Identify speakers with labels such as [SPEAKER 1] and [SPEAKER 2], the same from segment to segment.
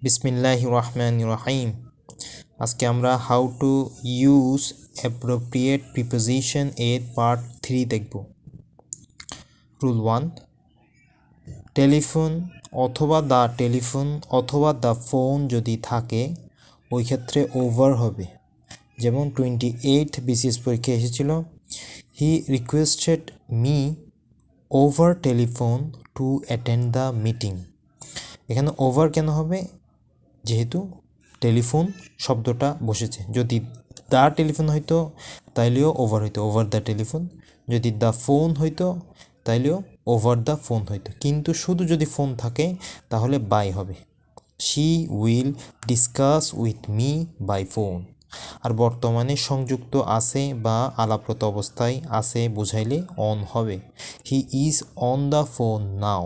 [SPEAKER 1] বিসমিল্লাহির রহমানির রহিম। আজকে আমরা how to use appropriate preposition এর পার্ট 3 দেখব। রুল 1, টেলিফোন অথবা দ্য ফোন যদি থাকে ওই ক্ষেত্রে ওভার হবে। যেমন 28 বিসিএস পরীক্ষা এসেছিল, he requested me over telephone to attend the meeting. এখানে ওভার কেন হবে? যেহেতু টেলিফোন শব্দটা বসেছে। যদি দ্য টেলিফোন হইতো তাইলেও ওভার হইতো, ওভার দ্য টেলিফোন। যদি দ্য ফোন হইতো তাইলেও ওভার দ্য ফোন হইতো, কিন্তু শুধু যদি ফোন থাকে তাহলে বাই হবে। She will discuss with me by phone. আর বর্তমানে সংযুক্ত আছে বা আলাপরত অবস্থায় আছে বুঝাইলে অন হবে। He is on the phone now.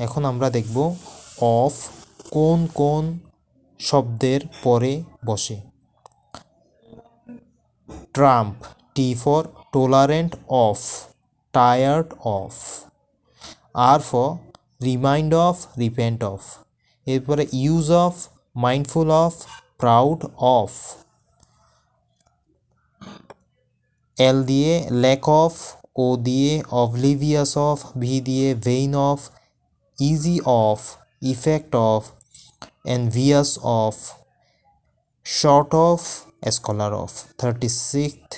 [SPEAKER 1] এখন আমরা দেখব অফ কোন কোন শব্দের পরে বসে। Trump, T for tolerant of, tired of. আর for remind of, repent of. এরপরে use of, mindful of, proud of. L দিয়ে ল্যাক অফ, ও দিয়ে অবলিভিয়াস অফ, ভি দিয়ে vain of, easy of, effect of, envious of, short of, scholar of. 36th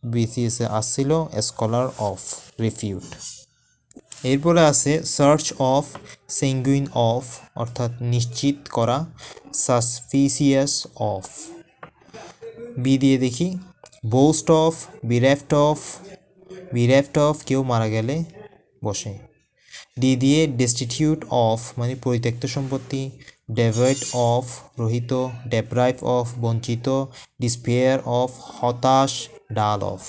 [SPEAKER 1] বিসিএসে আসছিল scholar of, refute. এরপরে আছে search of, সেঙ্গুইন of অর্থাৎ নিশ্চিত করা, সাসপিসিয়াস অফ। বি দিয়ে দেখি বোস্ট অফ, বিরেফট অফ কেউ মারা গেলে বসে। ডি দিয়ে ডেস্টিটিউট অফ মানে পরিত্যক্ত সম্পত্তি, ডেভয়েড অফ রহিত, ডেপ্রাইভ অফ বঞ্চিত, ডিসপেয়ার অফ হতাশ, ডাল অফ।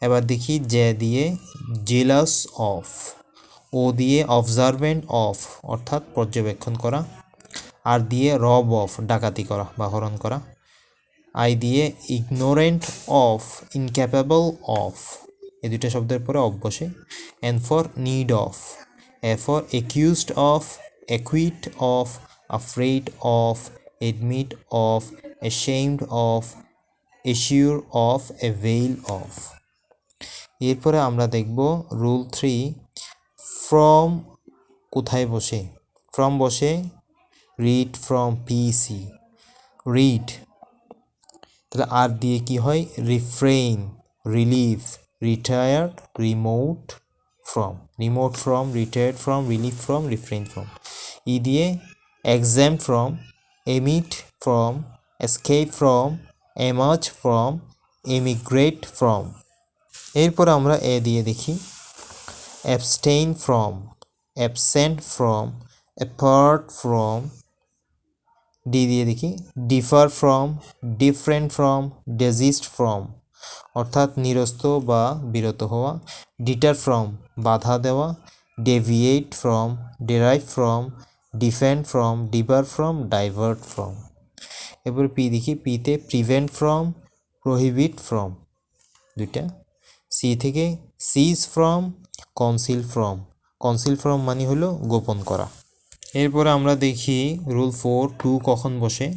[SPEAKER 1] এবার দেখি জে দিয়ে জেলাস অফ, ও দিয়ে অবজারভেন্ট অফ অর্থাৎ পর্যবেক্ষণ করা, আর দিয়ে রব অফ ডাকাতি করা বা হরণ করা, আই দিয়ে ইগনোরেন্ট অফ, ইনক্যাপেবল অফ। এই দুটো শব্দের পরে অফ বসে। N for need of, A for accused of, acute of, afraid of, admit of, ashamed of, assure of, avail of. এরপরে আমরা দেখব রুল 3, ফ্রম কোথায় বসে। ফ্রম বসে রিড ফ্রম, পিসি রিড। তাহলে আর দিয়ে কি হয়? Refrain, relieve, retired, remote from, retired from, relieve from, refrain from. E দিয়ে exempt from, emit from, escape from, emerge from, emigrate from. এরপর আমরা এ দিয়ে দেখি abstain from, absent from, apart from. D দিয়ে দেখি differ from, different from, desist from অর্থাৎ নিরস্ত বা বিরত হওয়া, ডিটার ফ্রম বাধা দেওয়া, deviate from, derive from, defend from, debar from, divert from. এরপর পি দেখি পিতে প্রিভেন্ট ফ্রম, প্রহিবিট ফ্রম দুইটা। সি থেকে সিজ ফ্রম, কনসিল ফ্রম মানে হলো গোপন করা। এরপরে আমরা দেখি রুল 4, টু কখন বসে।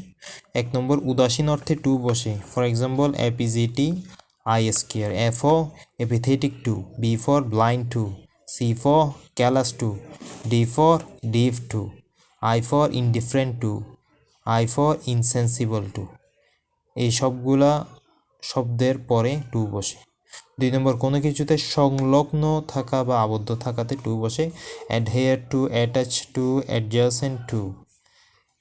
[SPEAKER 1] 1 নম্বর উদাসীন অর্থে টু বসে। ফর এক্সাম্পল এপিজিটি, I scare. A for apathetic to, B for blind to, C for callous to, D for deaf to, I for indifferent to, I for insensible to. এই সবগুলা শব্দের পরে টু বসে। 2 নম্বর কোনো কিছুতে সংলগ্ন থাকা বা আবদ্ধ থাকাতে টু বসে। Adhere to, attach to, adjacent to,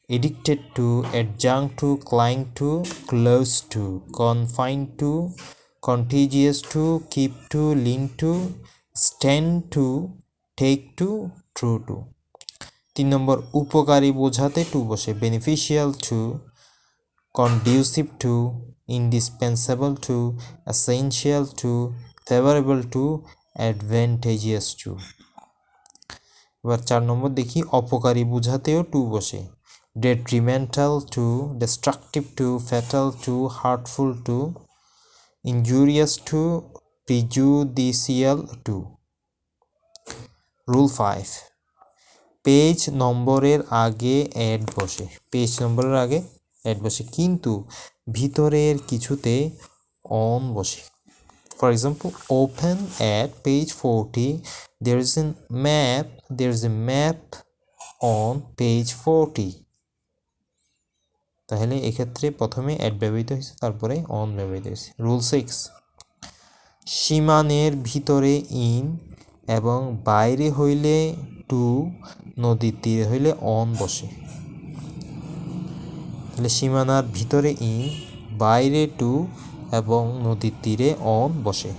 [SPEAKER 1] addicted to, adjunct to, cling to, close to, confine to, contiguous to, keep to, lean to, stand to, take to, true to. 3 নম্বর উপকারী বোঝাতে টু বসে। Beneficial to, conducive to, indispensable to, essential to, favorable to, advantageous to। এবার 4 নম্বর দেখি অপকারী বোঝাতেও two বসে। detrimental to, destructive to, fatal to, hurtful to, injurious to, prejudicial to। Rule 5, page নম্বরের আগে add বসে, পেজ নম্বরের আগে অ্যাড বসে, কিন্তু ভিতরের কিছুতে অন বসে। For example, open at page 40. There is a map on page 40. তাহলে এক্ষেত্রে প্রথমে অ্যাড ব্যবহৃত হয়েছে, তারপরে অন ব্যবহৃত হয়েছে। রুল 6, সীমানের ভিতরে ইন এবং বাইরে হইলে টু, নদীর তীরে হইলে অন বসে। তাহলে সীমানার ভিতরে ইন, বাইরে টু এবং নদীর তীরে অন বসে।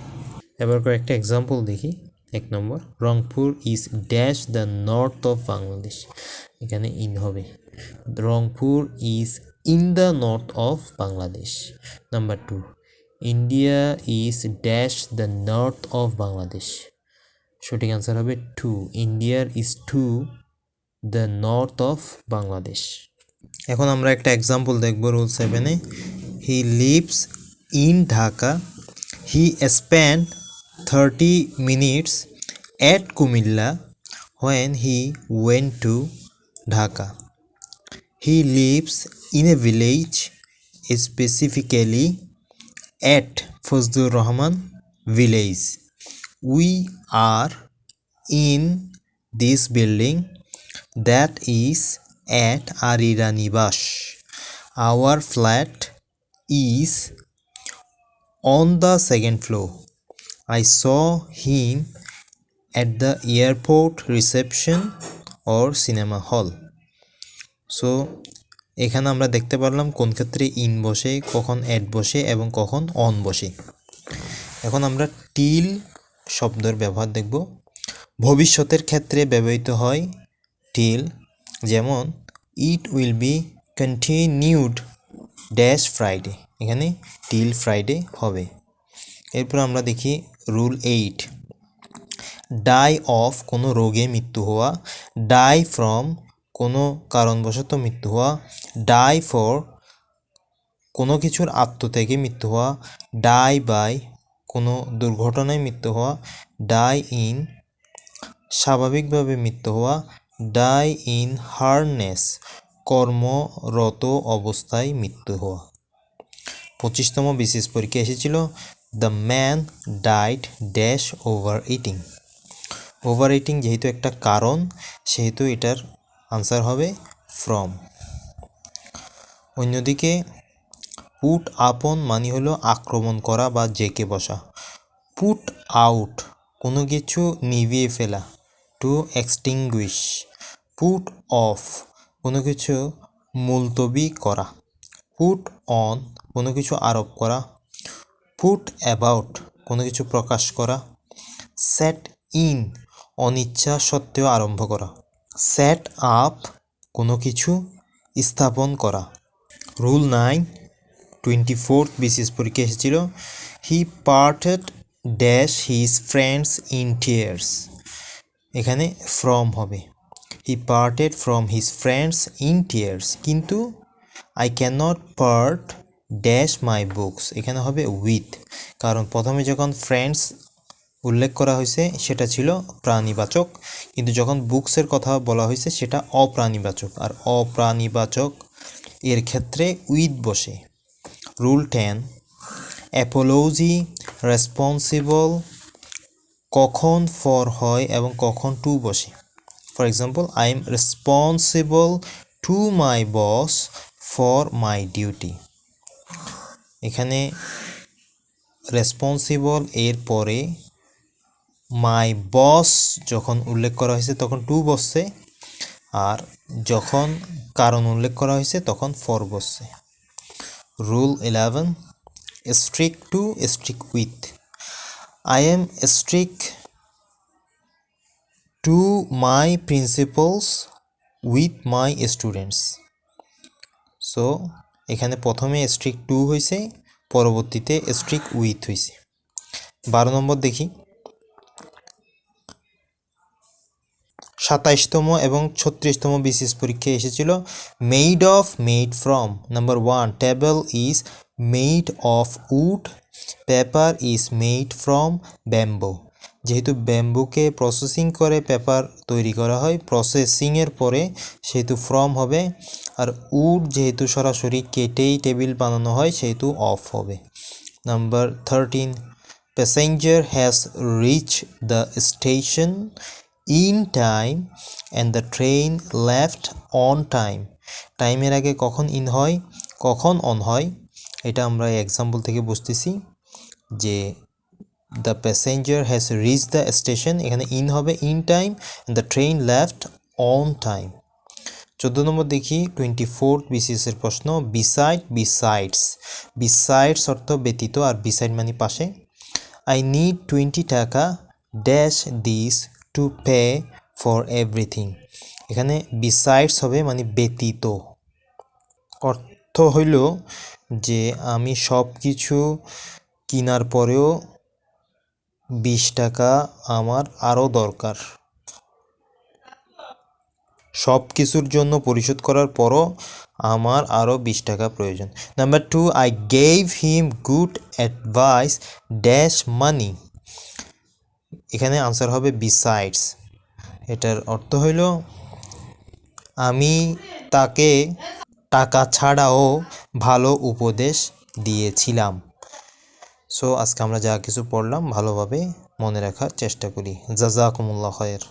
[SPEAKER 1] এবার কয়েকটা এক্সাম্পল দেখি। 1 নম্বর, Rangpur is dash the north of Bangladesh. এখানে ইন হবে। Rangpur is in the north of Bangladesh. Number 2, India is dash the north of Bangladesh. সঠিক অ্যান্সার হবে 2, ইন্ডিয়ার is to the north of Bangladesh. এখন আমরা একটা এক্সাম্পল দেখব রুল 7-এ। He lives in Dhaka, he spend 30 minutes at Kumilla when he went to Dhaka. He lives in a village, specifically at Fazlur Rahman village. We are in this building that is at Arira Nibash. Our flat is on the second floor. I saw him at the airport reception or cinema hall. So এখানে আমরা দেখতে পারলাম কোন ক্ষেত্রে in বসে, কখন add বসে এবং কখন অন বসে। এখন আমরা টিল শব্দের ব্যবহার দেখব। ভবিষ্যতের ক্ষেত্রে ব্যবহৃত হয় টিল, যেমন it will be continued dash Friday, এখানে টিল ফ্রাইডে হবে। এরপর আমরা দেখি রুল 8, ডাই অফ কোনো রোগে মৃত্যু হওয়া, ডাই ফ্রম কোনো কারণবশত মৃত্যু হওয়া, ডাই ফর কোনো কিছুর আত্মত্যাগে মৃত্যু হওয়া, ডাই বাই কোনো দুর্ঘটনায় মৃত্যু হওয়া, ডাই ইন স্বাভাবিকভাবে মৃত্যু হওয়া, ডাই ইন হার্নেস কর্মরত অবস্থায় মৃত্যু হওয়া। 25তম বিসিএস পরীক্ষা এসেছিল the man died dash over eating. Over eating যেহেতু একটা কারণ, সেহেতু এটার আনসার হবে ফ্রম। অন্যদিকে পুট আপন মানে হলো আক্রমণ করা বা জেকে বসা। পুট আউট কোনো কিছু নিভিয়ে ফেলা, টু এক্সটিংগুইশ। পুট অফ কোনো কিছু মুলতবি করা। পুট অন কোনো কিছু আরোপ করা। পুট অ্যাবাউট কোনো কিছু প্রকাশ করা। সেট ইন অনিচ্ছা সত্ত্বেও আরম্ভ করা। সেট আপ কোনো কিছু স্থাপন করা। রুল 9, 24th বিসিএস পরীক্ষা এসেছিল he parted dash his friends in tears. এখানে ফ্রম হবে। He parted from his friends in tears, কিন্তু I can not part dash my books, এখানে হবে উইথ, কারণ প্রথমে যখন ফ্রেন্ডস উল্লেখ করা হয়েছে সেটা ছিল প্রাণীবাচক, কিন্তু যখন বুকসের কথা বলা হয়েছে সেটা অপ্রাণীবাচক, আর অপ্রাণীবাচক এর ক্ষেত্রে উইথ বসে। রুল 10, অ্যাপোলজি রেসপন্সিবল কখন ফর হয় এবং কখন টু বসে। For example, I am responsible to my boss for my duty. এখানে রেসপন্সিবল এর পরে মাই বস যখন উল্লেখ করা হয়েছে তখন টু বসছে, আর যখন কারণ উল্লেখ করা হয়েছে তখন ফর বসছে। Rule 11, strict to strict with. I am strict to my principles with my students. So এখানে প্রথমে স্ট্রিক্ট টু হয়েছে, পরবর্তীতে স্ট্রিক্ট উইথ হয়েছে। 12 নম্বর দেখি। 27তম এবং 36তম বিসিএস পরীক্ষায় এসেছিল made of, made from. Number 1, table is made of wood, paper is made from bamboo. যেহেতু ব্যাম্বুকে প্রসেসিং করে পেপার তৈরি করা হয়, প্রসেসিংয়ের পরে সেহেতু ফ্রম হবে, আর উড যেহেতু সরাসরি কেটেই টেবিল বানানো হয় সেহেতু অফ হবে। Number 13, passenger has reach the station in time and the train left on time. টাইমের আগে কখন ইন হয়, কখন অন হয়, এটা আমরা এক্সাম্পল থেকে বুঝতেছি যে the passenger has reach the station, এখানে ইন হবে in time, and the train left on time. 14 নম্বর দেখি 24th বিসিএসের প্রশ্ন, বিসাইডস। বিসাইডস অর্থ ব্যতীত, আর বিসাইড মানে পাশে। আই নিড 20 টাকা dash this to pay for everything. এখানে বিসাইডস হবে মানে ব্যতীত, অর্থ হইল যে আমি সব কিছু কেনার পরেও 20 টাকা আমার আরও দরকার। সব কিছুর জন্য পরিশোধ করার পরও আমার আরও 20 টাকা প্রয়োজন। Number 2, I gave him good advice dash মানি। এখানে আনসার হবে বিসাইডস। এটার অর্থ হইল আমি তাকে টাকা ছাড়াও ভালো উপদেশ দিয়েছিলাম। সো আজকে আমরা যা কিছু পড়লাম ভালোভাবে মনে রাখার চেষ্টা করি। জাযাকুমুল্লাহ খায়ের।